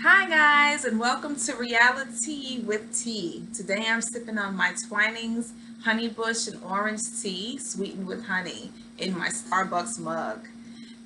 Hi, guys, and welcome to Reality with Tea. Today I'm sipping on my Twinings honey bush and orange tea sweetened with honey in my Starbucks mug.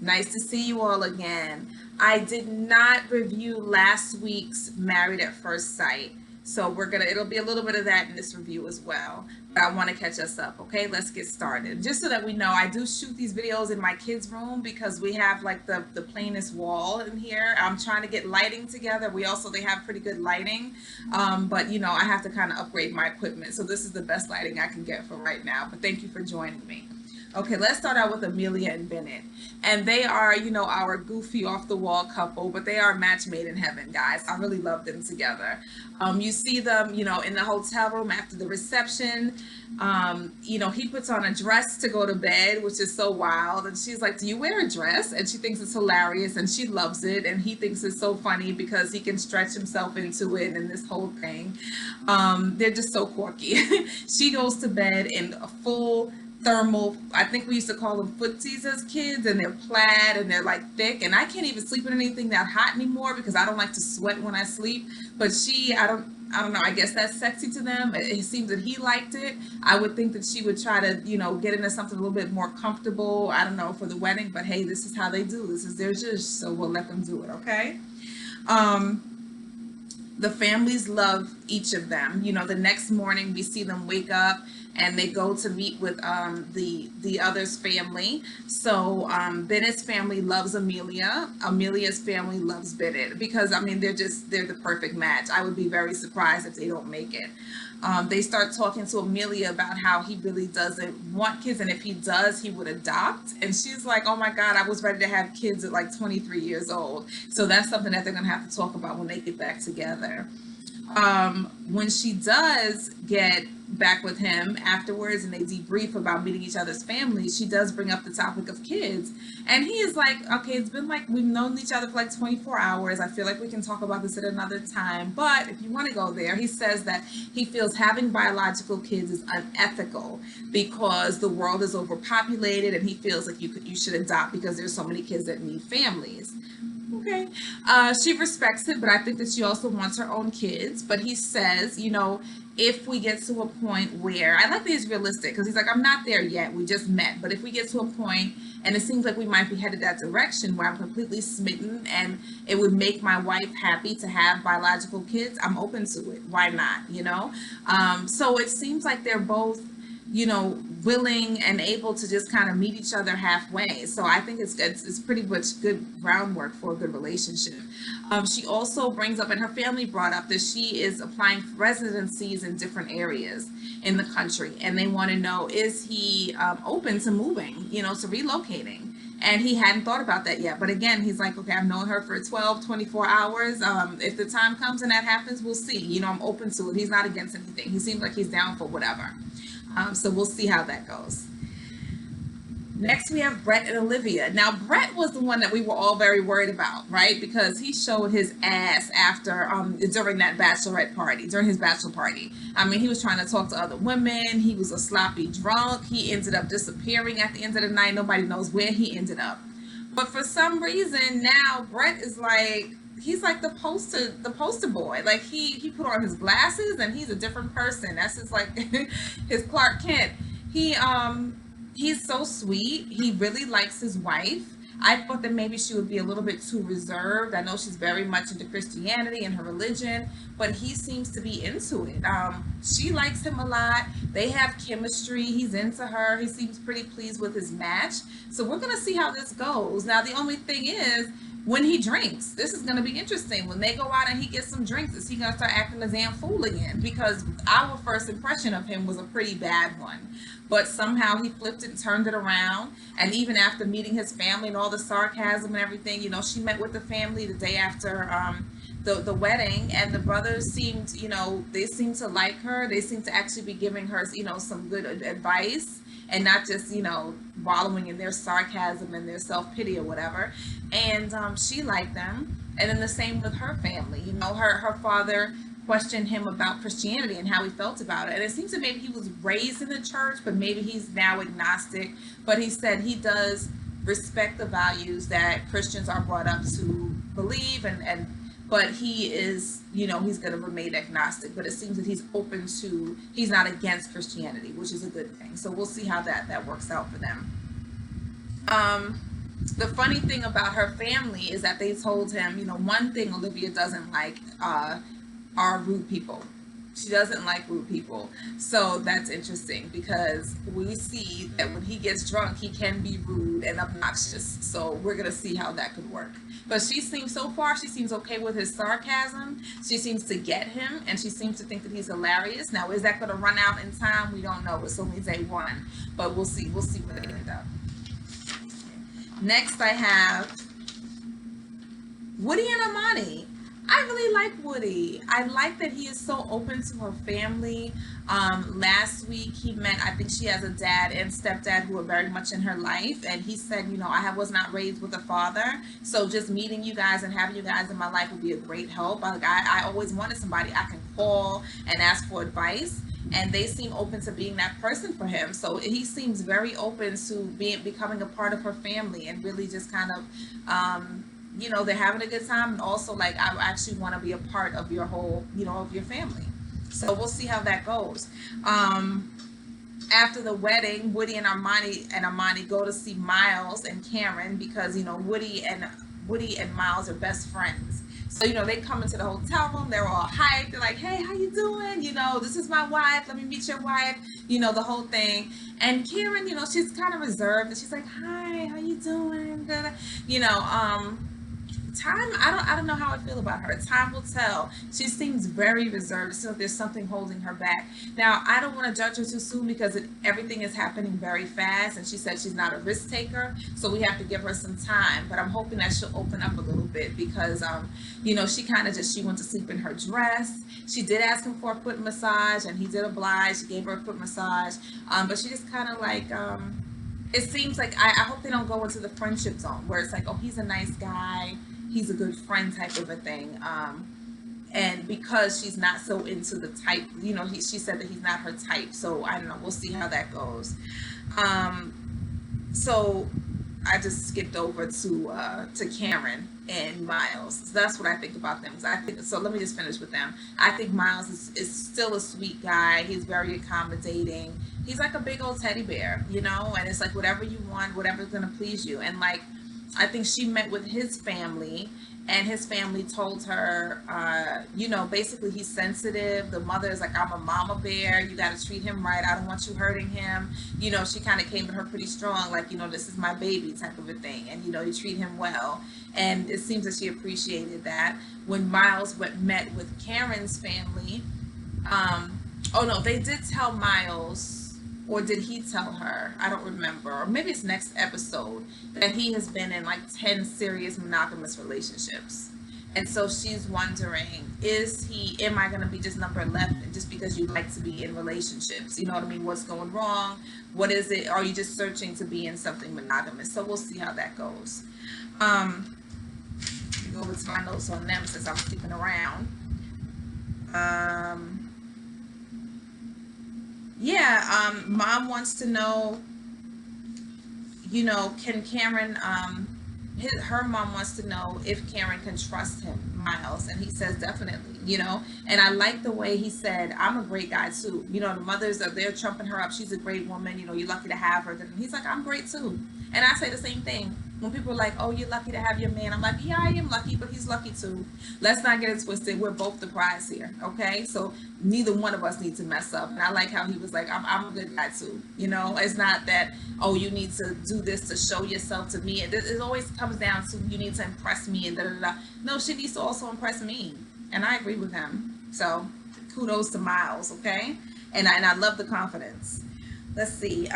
Nice to see you all again. I did not review last week's Married at First Sight, so it'll be a little bit of that in this review as well. But I want to catch us up, okay? Let's get started. Just so that we know, I do shoot these videos in my kids' room because we have like the plainest wall in here. I'm trying to get lighting together. They have pretty good lighting, but I have to kind of upgrade my equipment. So this is the best lighting I can get for right now. But thank you for joining me. Okay, let's start out with Amelia and Bennett. And they are, our goofy off the wall couple, but they are a match made in heaven, guys. I really love them together. You see them, in the hotel room after the reception. He puts on a dress to go to bed, which is so wild. And she's like, "Do you wear a dress?" And she thinks it's hilarious and she loves it. And he thinks it's so funny because he can stretch himself into it and this whole thing. They're just so quirky. She goes to bed in a full thermal, I think we used to call them footsies as kids, and they're plaid and they're like thick, and I can't even sleep in anything that hot anymore because I don't like to sweat when I sleep. But I don't know, I guess that's sexy to them. It seems that he liked it. I would think that she would try to, get into something a little bit more comfortable, I don't know, for the wedding. But hey, this is how they do, this is their zhuzh, so we'll let them do it. Okay. um the families love each of them. The next morning we see them wake up and they go to meet with the other's family. So Bennett's family loves Amelia. Amelia's family loves Bennett because they're the perfect match. I would be very surprised if they don't make it. They start talking to Amelia about how he really doesn't want kids, and if he does, he would adopt. And she's like, "Oh my God, I was ready to have kids at like 23 years old." So that's something that they're gonna have to talk about when they get back together. When she does get back with him afterwards and they debrief about meeting each other's families, she does bring up the topic of kids. And he is like, "Okay, it's been like we've known each other for like 24 hours. I feel like we can talk about this at another time. But if you want to go there," he says that he feels having biological kids is unethical because the world is overpopulated, and he feels like you should adopt because there's so many kids that need families. Okay. She respects it, but I think that she also wants her own kids. But he says, if we get to a point where, I like that he's realistic because he's like, "I'm not there yet. We just met. But if we get to a point and it seems like we might be headed that direction where I'm completely smitten and it would make my wife happy to have biological kids, I'm open to it. Why not? So it seems like they're both willing and able to just kind of meet each other halfway. So I think it's pretty much good groundwork for a good relationship. She also brings up, and her family brought up, that she is applying for residencies in different areas in the country, and they want to know, is he open to moving, to relocating? And he hadn't thought about that yet. But again, he's like, "Okay, I've known her for 12, 24 hours. If the time comes and that happens, we'll see. I'm open to it." He's not against anything. He seems like he's down for whatever. So we'll see how that goes. Next, we have Brett and Olivia. Now, Brett was the one that we were all very worried about, right? Because he showed his ass during that bachelorette party, during his bachelor party. He was trying to talk to other women. He was a sloppy drunk. He ended up disappearing at the end of the night. Nobody knows where he ended up. But for some reason, now Brett is like, he's like the poster boy. Like he put on his glasses and he's a different person. That's just like his Clark Kent. He's so sweet. He really likes his wife. I thought that maybe she would be a little bit too reserved. I know she's very much into Christianity and her religion, but he seems to be into it. She likes him a lot. They have chemistry. He's into her. He seems pretty pleased with his match. So we're going to see how this goes. Now, the only thing is, when he drinks, this is going to be interesting. When they go out and he gets some drinks, is he going to start acting a damn fool again? Because our first impression of him was a pretty bad one. But somehow he flipped it and turned it around. And even after meeting his family and all the sarcasm and everything, she met with the family the day after the wedding, and the brothers seemed, they seemed to like her. They seemed to actually be giving her, some good advice, and not just, wallowing in their sarcasm and their self-pity or whatever. And she liked them. And then the same with her family. Her father questioned him about Christianity and how he felt about it. And it seems that maybe he was raised in the church, but maybe he's now agnostic. But he said he does respect the values that Christians are brought up to believe and but he is, he's going to remain agnostic. But it seems that he's not against Christianity, which is a good thing. So we'll see how that works out for them. The funny thing about her family is that they told him, one thing Olivia doesn't like are rude people. She doesn't like rude people. So that's interesting because we see that when he gets drunk, he can be rude and obnoxious. So we're going to see how that could work. But so far, she seems okay with his sarcasm. She seems to get him, and she seems to think that he's hilarious. Now, is that going to run out in time? We don't know. It's only day one. But we'll see. We'll see where they end up. Next, I have Woody and Amani. I really like Woody. I like that he is so open to her family. Last week he met, I think she has a dad and stepdad who are very much in her life. And he said, I was not raised with a father. So just meeting you guys and having you guys in my life would be a great help. I always wanted somebody I can call and ask for advice. And they seem open to being that person for him. So he seems very open to becoming a part of her family and really just kind of, they're having a good time. And also, I actually want to be a part of your whole, of your family. So we'll see how that goes. After the wedding, Woody and Amani go to see Miles and Karen because, Woody and Miles are best friends. So, they come into the hotel room, they're all hyped. They're like, hey, how you doing? This is my wife. Let me meet your wife. The whole thing. And Karen, she's kind of reserved. And she's like, hi, how you doing? Time, I don't know how I feel about her. Time will tell. She seems very reserved. So there's something holding her back. Now, I don't want to judge her too soon because everything is happening very fast. And she said she's not a risk taker. So we have to give her some time. But I'm hoping that she'll open up a little bit because, she kind of she went to sleep in her dress. She did ask him for a foot massage and he did oblige. She gave her a foot massage. But she just kind of it seems like I hope they don't go into the friendship zone where it's like, oh, he's a nice guy. He's a good friend type of a thing. And because she's not so into the type, she said that he's not her type. So I don't know. We'll see how that goes. So I just skipped over to Karen and Miles. So that's what I think about them. So let me just finish with them. I think Miles is still a sweet guy. He's very accommodating. He's like a big old teddy bear, and it's like whatever you want, whatever's going to please you. And I think she met with his family and his family told her, basically he's sensitive. The mother is like, I'm a mama bear. You got to treat him right. I don't want you hurting him. She kind of came at her pretty strong, this is my baby type of a thing. And, you treat him well. And it seems that she appreciated that. When Miles met with Karen's family, they did tell Miles, or did he tell her? I don't remember. Or maybe it's next episode that he has been in 10 serious monogamous relationships. And so she's wondering, am I going to be just number 11 just because you like to be in relationships? You know what I mean? What's going wrong? What is it? Are you just searching to be in something monogamous? So we'll see how that goes. Go over to my notes on them since I'm skipping around. Mom wants to know, can Karen, her mom wants to know if Karen can trust him, Miles, and he says definitely, and I like the way he said, I'm a great guy too. The mothers are there trumping her up. She's a great woman. You're lucky to have her. And he's like, I'm great too. And I say the same thing. When people are like, oh, you're lucky to have your man, I'm like, yeah, I am lucky, but he's lucky too. Let's not get it twisted. We're both the prize here, okay? So neither one of us need to mess up. And I like how he was like, I'm a good guy too. It's not that, oh, you need to do this to show yourself to me. It always comes down to you need to impress me and da-da-da. No, she needs to also impress me. And I agree with him. So kudos to Miles, okay? And I love the confidence. Let's see.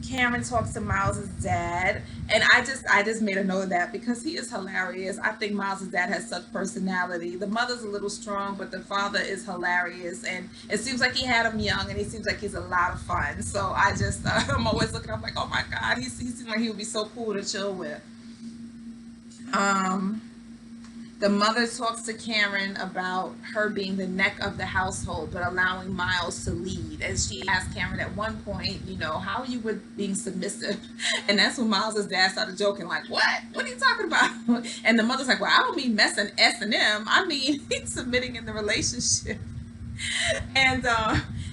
Karen talks to Miles' dad, and I just made a note of that because he is hilarious. I think Miles' dad has such personality. The mother's a little strong, but the father is hilarious, and it seems like he had him young, and he seems like he's a lot of fun. So I'm always looking up like, oh my God, he seems like he would be so cool to chill with. The mother talks to Karen about her being the neck of the household, but allowing Miles to lead. And she asked Karen at one point, how are you with being submissive? And that's when Miles' dad started joking, like, what? What are you talking about? And the mother's like, well, I don't mean messing S&M. I mean submitting in the relationship. And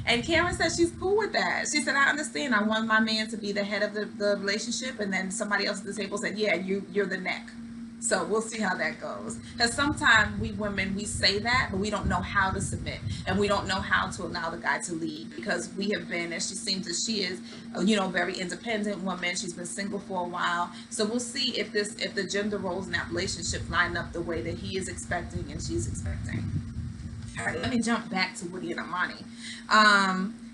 and Karen said she's cool with that. She said, I understand. I want my man to be the head of the relationship. And then somebody else at the table said, yeah, you're the neck. So we'll see how that goes. Because sometimes we women, we say that, but we don't know how to submit. And we don't know how to allow the guy to lead. Because we have been, and she seems that she is, very independent woman. She's been single for a while. So we'll see if the gender roles in that relationship line up the way that he is expecting and she's expecting. All right, let me jump back to Woody and Amani.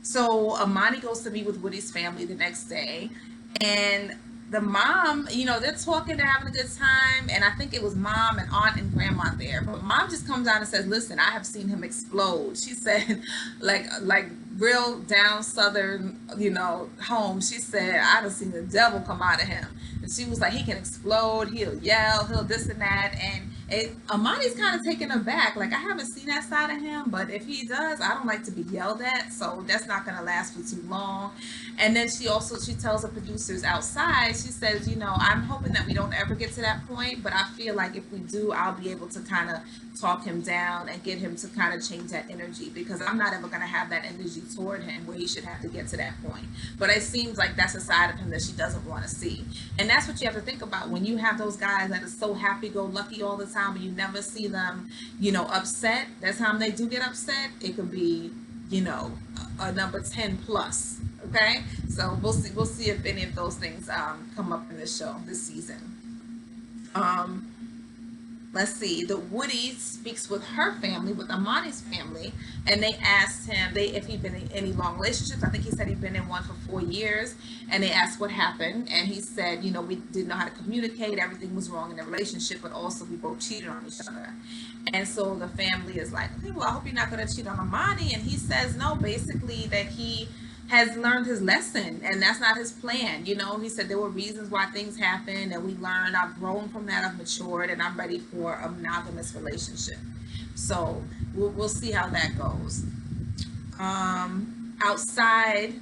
So Amani goes to meet with Woody's family the next day. And the mom, they're talking, they're having a good time, and I think it was mom and aunt and grandma there. But mom just comes out and says, listen, I have seen him explode. She said, like real down southern, home. She said, I done seen the devil come out of him. And she was like, he can explode, he'll yell, he'll this and that. And Amani's kind of taken aback. Like, I haven't seen that side of him, but if he does, I don't like to be yelled at, so that's not going to last for too long. And then she tells the producers outside, she says, I'm hoping that we don't ever get to that point, but I feel like if we do, I'll be able to kind of talk him down and get him to kind of change that energy, because I'm not ever going to have that energy toward him where he should have to get to that point. But it seems like that's a side of him that she doesn't want to see. And that's what you have to think about when you have those guys that are so happy-go-lucky all the time, but you never see them, upset. That time they do get upset, it could be, a number 10 plus. Okay, so we'll see if any of those things come up in this show this season. Let's see. The Woody speaks with her family, with Amani's family, and they asked him if he'd been in any long relationships. I think he said he'd been in one for 4 years, and they asked what happened, and he said, we didn't know how to communicate. Everything was wrong in the relationship, but also we both cheated on each other. And so the family is like, okay, well, I hope you're not going to cheat on Amani. And he says no, basically that he has learned his lesson, and that's not his plan. He said there were reasons why things happened, and we learned. I've grown from that. I've matured, and I'm ready for a monogamous relationship. So we'll see how that goes. Outside,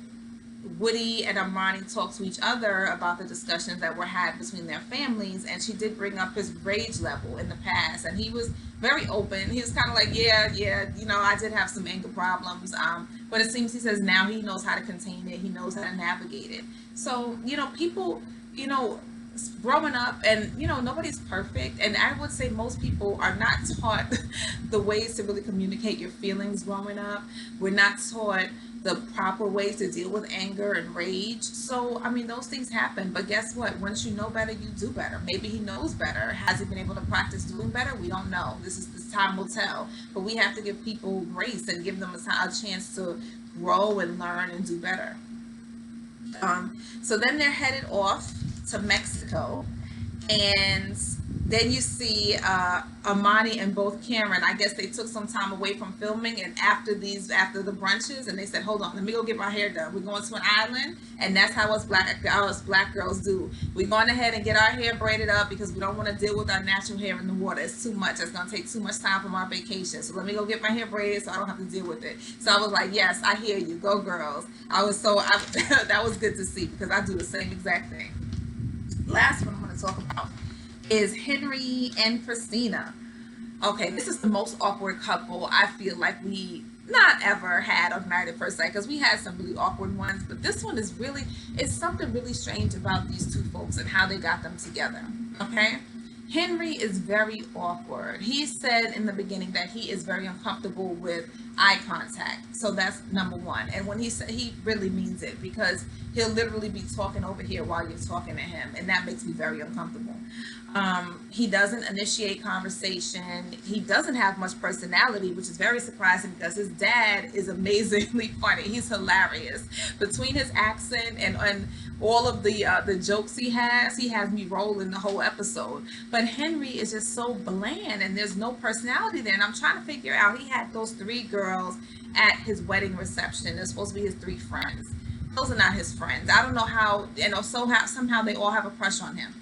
Woody and Amani talked to each other about the discussions that were had between their families, and she did bring up his rage level in the past, and he was very open. He was kind of like, yeah, I did have some anger problems, but it seems he says now he knows how to contain it. He knows how to navigate it. So, people, growing up, and nobody's perfect, and I would say most people are not taught the ways to really communicate your feelings growing up. We're not taught the proper ways to deal with anger and rage. So those things happen, but guess what? Once you know better, you do better. Maybe he knows better. Has he been able to practice doing better? We don't know. This time will tell, but we have to give people grace and give them a chance to grow and learn and do better. So then they're headed off to Mexico, and then you see Amani and both Karen. I guess they took some time away from filming, and after the brunches, and they said, hold on, let me go get my hair done. We're going to an island, and that's how us black girls do. We're going ahead and get our hair braided up because we don't want to deal with our natural hair in the water. It's too much. It's going to take too much time from our vacation. So let me go get my hair braided so I don't have to deal with it. So I was like, yes, I hear you. Go girls. That was good to see, because I do the same exact thing. Last one I'm going to talk about is Henry and Christina. Okay, this is the most awkward couple I feel like we not ever had on Married at First Sight, because we had some really awkward ones, but this one is it's something really strange about these two folks and how they got them together. Okay, Henry is very awkward. He said in the beginning that he is very uncomfortable with eye contact. So that's number one. And when he said, he really means it, because he'll literally be talking over here while you're talking to him, and that makes me very uncomfortable. He doesn't initiate conversation. He doesn't have much personality, which is very surprising because his dad is amazingly funny. He's hilarious. Between his accent and all of the jokes he has me rolling the whole episode. But Henry is just so bland, and there's no personality there. And I'm trying to figure out, he had those 3 girls at his wedding reception. They're supposed to be his 3 friends. Those are not his friends. I don't know how, somehow they all have a crush on him.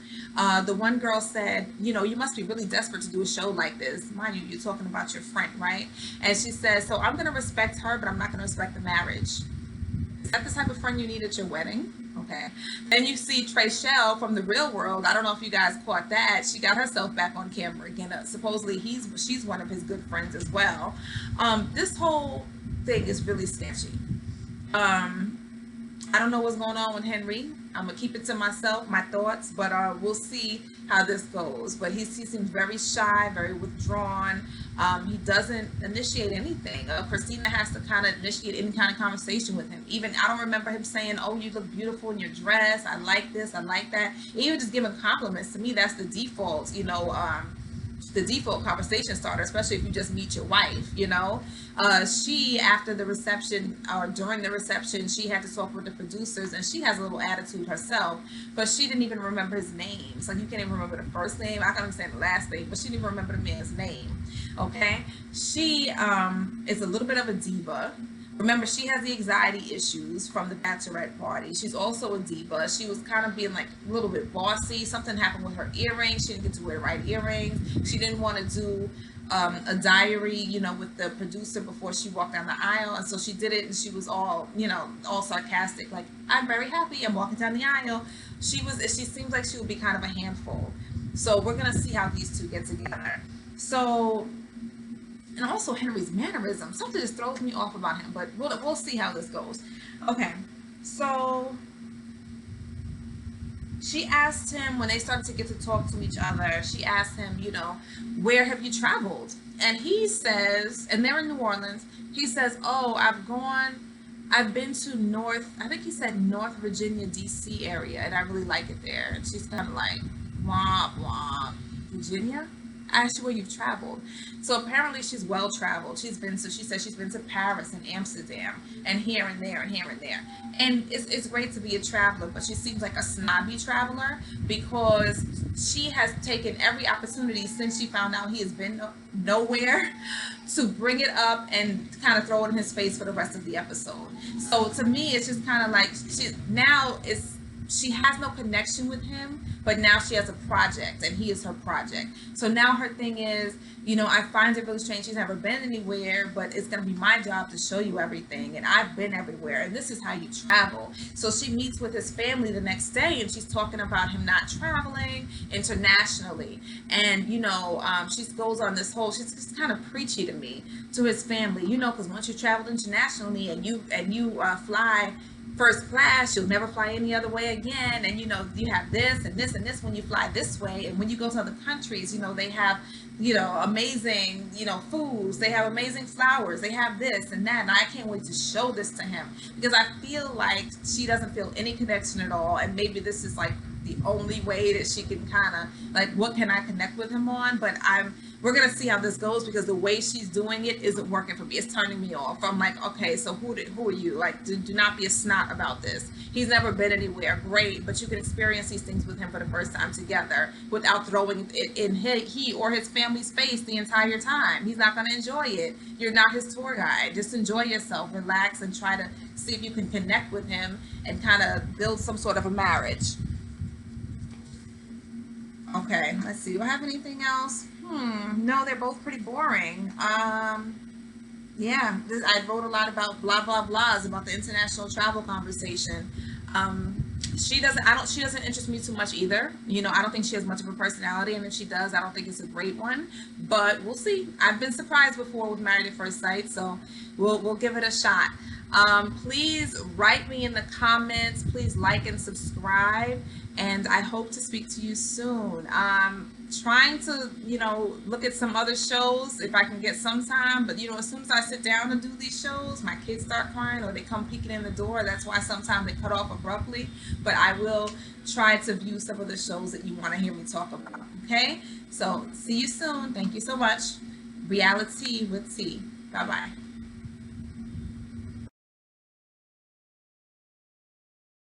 The one girl said, you must be really desperate to do a show like this. Mind you, you're talking about your friend, right? And she says, so I'm going to respect her, but I'm not going to respect the marriage. Is that the type of friend you need at your wedding? Okay. Then you see Trayshell from the real world. I don't know if you guys caught that. She got herself back on camera again. Supposedly she's one of his good friends as well. This whole thing is really sketchy. I don't know what's going on with Henry. I'm gonna keep it to myself, my thoughts, but we'll see how this goes. But he seems very shy, very withdrawn. He doesn't initiate anything. Christina has to kind of initiate any kind of conversation with him. Even I don't remember him saying, "Oh, you look beautiful in your dress. I like this. I like that." Even just giving compliments, to me, that's the default. The default conversation starter, especially if you just meet your wife. She, after the reception or during the reception, she had to talk with the producers, and she has a little attitude herself, but she didn't even remember his name. So you can't even remember the first name. I can understand the last name, but she didn't even remember the man's name. Okay, she is a little bit of a diva. Remember, she has the anxiety issues from the bachelorette party. She's also a diva. She was kind of being like a little bit bossy. Something happened with her earrings. She didn't get to wear the right earrings. She didn't want to do a diary, with the producer before she walked down the aisle. And so she did it, and she was all sarcastic. Like, I'm very happy. I'm walking down the aisle. She seems like she would be kind of a handful. So we're going to see how these two get together. So... And also Henry's mannerism. Something just throws me off about him, but we'll see how this goes. Okay, so she asked him, when they started to get to talk to each other, she asked him, where have you traveled? And he says, and they're in New Orleans, he says, oh, I've been to I think he said North Virginia, D.C. area, and I really like it there. And she's kind of like, womp, womp, Virginia? Asked you where you've traveled. So apparently she's well traveled. She says she's been to Paris and Amsterdam and here and there and here and there. And it's great to be a traveler, but she seems like a snobby traveler because she has taken every opportunity since she found out he has been nowhere to bring it up and kind of throw it in his face for the rest of the episode. So to me, it's just kind of like she has no connection with him, but now she has a project and he is her project. So now her thing is, I find it really strange. She's never been anywhere, but it's going to be my job to show you everything. And I've been everywhere. And this is how you travel. So she meets with his family the next day, and she's talking about him not traveling internationally. And, she goes on this whole, she's just kind of preachy to me, to his family, because once you travel internationally and you fly first class, you'll never fly any other way again. And you have this and this and this when you fly this way. And when you go to other countries, they have amazing foods, they have amazing flowers, they have this and that. And I can't wait to show this to him, because I feel like she doesn't feel any connection at all. And maybe this is like the only way that she can kind of like, what can I connect with him on? But we're gonna see how this goes, because the way she's doing it isn't working for me. It's turning me off. I'm like, okay, so who are you? Like, do not be a snot about this. He's never been anywhere. Great, but you can experience these things with him for the first time together without throwing it in he or his family's face the entire time. He's not gonna enjoy it. You're not his tour guide. Just enjoy yourself, relax, and try to see if you can connect with him and kind of build some sort of a marriage. Okay, let's see. Do I have anything else? No, they're both pretty boring. Yeah, I wrote a lot about blah blah blahs about the international travel conversation. She doesn't interest me too much either. I don't think she has much of a personality, and if she does, I don't think it's a great one. But we'll see. I've been surprised before with Married at First Sight, so we'll give it a shot. Please write me in the comments. Please like and subscribe, and I hope to speak to you soon. Trying to look at some other shows if I can get some time, but as soon as I sit down to do these shows, my kids start crying or they come peeking in the door. That's why sometimes they cut off abruptly, but I will try to view some of the shows that you want to hear me talk about. Okay, so see you soon. Thank you so much. Reality with T. Bye bye.